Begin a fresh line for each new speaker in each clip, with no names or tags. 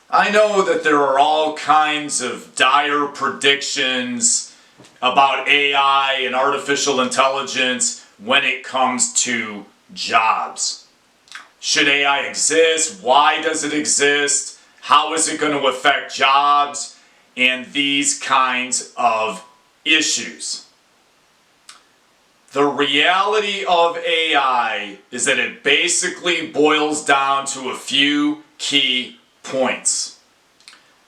I know that there are all kinds of dire predictions about AI and artificial intelligence when it comes to jobs. Should AI exist? Why does it exist? How is it going to affect jobs? And these kinds of issues. The reality of AI is that it basically boils down to a few key points.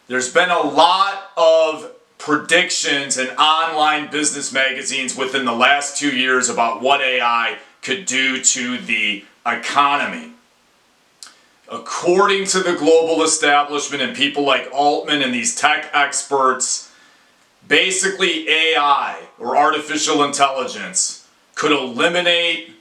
There's been a lot of predictions in online business magazines within the last 2 years about what AI could do to the economy. According to the global establishment and people like Altman and these tech experts, basically AI, or artificial intelligence, could eliminate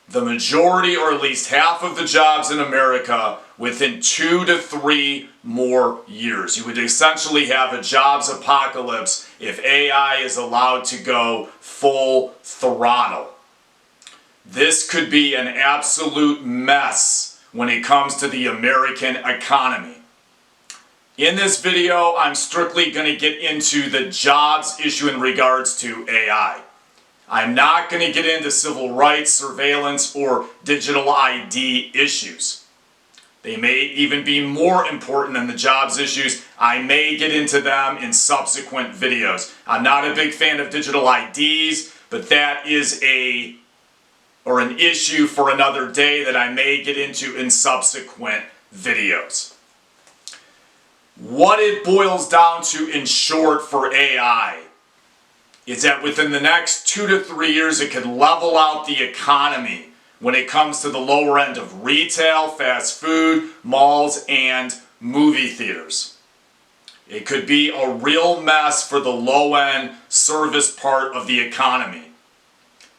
the majority or at least half of the jobs in America within 2 to 3 more years. You would essentially have a jobs apocalypse if AI is allowed to go full throttle. This could be an absolute mess when it comes to the American economy. In this video, I'm strictly going to get into the jobs issue in regards to AI. I'm not going to get into civil rights, surveillance, or digital ID issues. They may even be more important than the jobs issues. I may get into them in subsequent videos. I'm not a big fan of digital IDs, but that is an issue for another day that I may get into in subsequent videos. What it boils down to in short for AI is that within the next 2 to 3 years it could level out the economy when it comes to the lower end of retail, fast food, malls, and movie theaters. It could be a real mess for the low-end service part of the economy.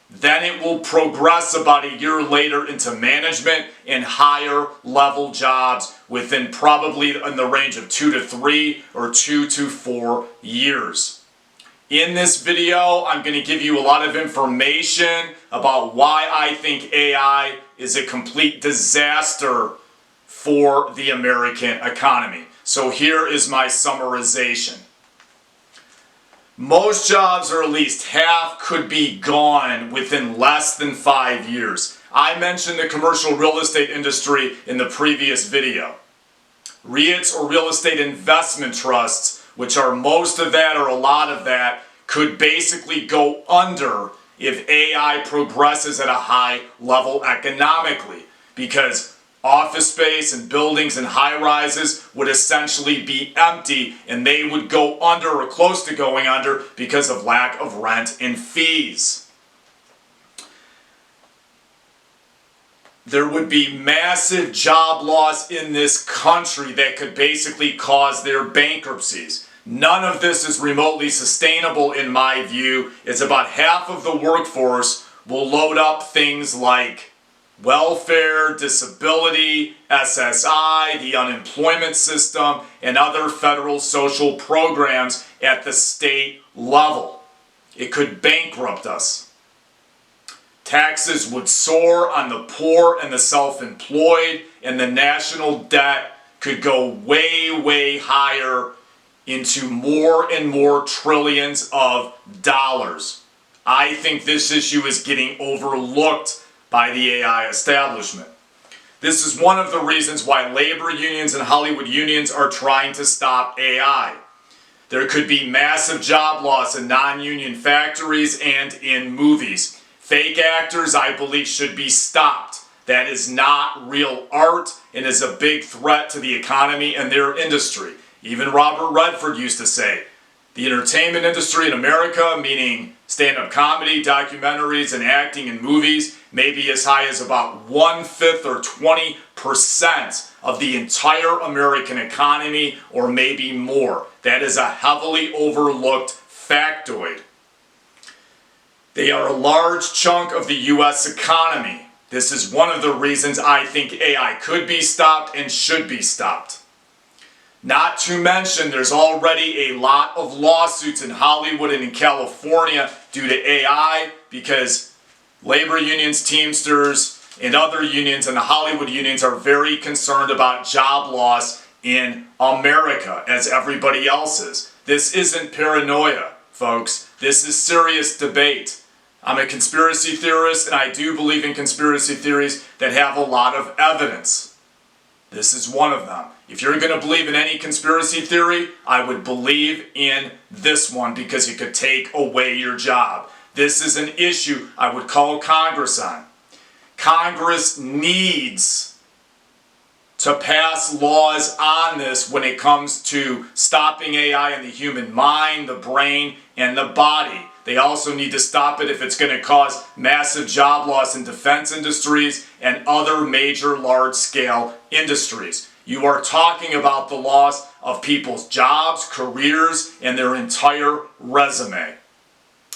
Then it will progress about a year later into management and higher level jobs within probably in the range of 2 to 3 or 2 to 4 years. In this video, I'm going to give you a lot of information about why I think AI is a complete disaster for the American economy. So here is my summarization. Most jobs, or at least half, could be gone within less than 5 years. I mentioned the commercial real estate industry in the previous video. REITs, or real estate investment trusts, which are most of that or a lot of that, could basically go under if AI progresses at a high level economically, because office space and buildings and high-rises would essentially be empty and they would go under or close to going under because of lack of rent and fees. There would be massive job loss in this country that could basically cause their bankruptcies. None of this is remotely sustainable in my view. It's about half of the workforce will load up things like welfare, disability, SSI, the unemployment system, and other federal social programs at the state level. It could bankrupt us. Taxes would soar on the poor and the self-employed, and the national debt could go way, way higher into more and more trillions of dollars. I think this issue is getting overlooked by the AI establishment. This is one of the reasons why labor unions and Hollywood unions are trying to stop AI. There could be massive job loss in non-union factories and in movies. Fake actors, I believe, should be stopped. That is not real art and is a big threat to the economy and their industry. Even Robert Redford used to say, the entertainment industry in America, meaning stand-up comedy, documentaries, and acting in movies, may be as high as about 1/5 or 20% of the entire American economy, or maybe more. That is a heavily overlooked factoid. They are a large chunk of the U.S. economy. This is one of the reasons I think AI could be stopped and should be stopped. Not to mention, there's already a lot of lawsuits in Hollywood and in California due to AI because labor unions, Teamsters, and other unions and the Hollywood unions are very concerned about job loss in America as everybody else is. This isn't paranoia, folks. This is serious debate. I'm a conspiracy theorist, and I do believe in conspiracy theories that have a lot of evidence. This is one of them. If you're going to believe in any conspiracy theory, I would believe in this one because it could take away your job. This is an issue I would call Congress on. Congress needs to pass laws on this when it comes to stopping AI in the human mind, the brain, and the body. They also need to stop it if it's going to cause massive job loss in defense industries and other major large-scale industries. You are talking about the loss of people's jobs, careers, and their entire resume.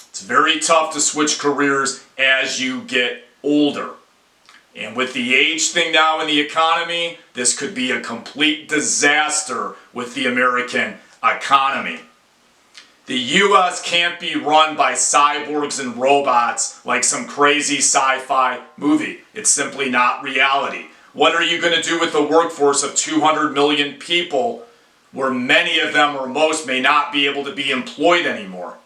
It's very tough to switch careers as you get older. And with the age thing now in the economy, this could be a complete disaster with the American economy. The U.S. can't be run by cyborgs and robots like some crazy sci-fi movie. It's simply not reality. What are you going to do with the workforce of 200 million people where many of them or most may not be able to be employed anymore?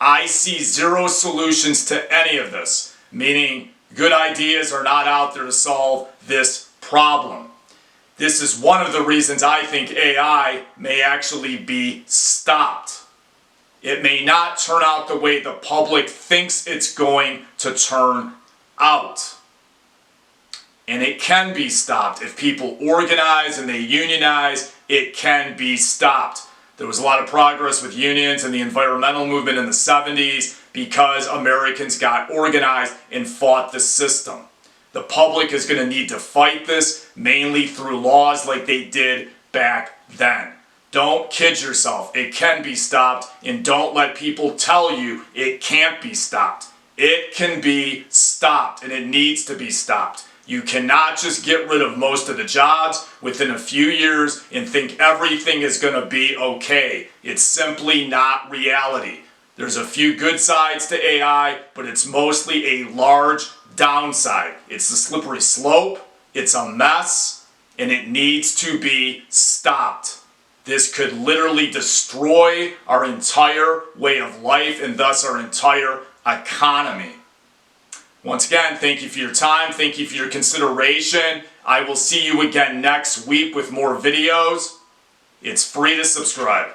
I see zero solutions to any of this, meaning good ideas are not out there to solve this problem. This is one of the reasons I think AI may actually be stopped. It may not turn out the way the public thinks it's going to turn out. And it can be stopped. If people organize and they unionize, it can be stopped. There was a lot of progress with unions and the environmental movement in the 70s because Americans got organized and fought the system. The public is going to need to fight this, mainly through laws like they did back then. Don't kid yourself. It can be stopped, and don't let people tell you it can't be stopped. It can be stopped, and it needs to be stopped. You cannot just get rid of most of the jobs within a few years and think everything is going to be okay. It's simply not reality. There's a few good sides to AI, but it's mostly a large downside. It's a slippery slope, it's a mess, and it needs to be stopped. This could literally destroy our entire way of life and thus our entire economy. Once again, thank you for your time. Thank you for your consideration. I will see you again next week with more videos. It's free to subscribe.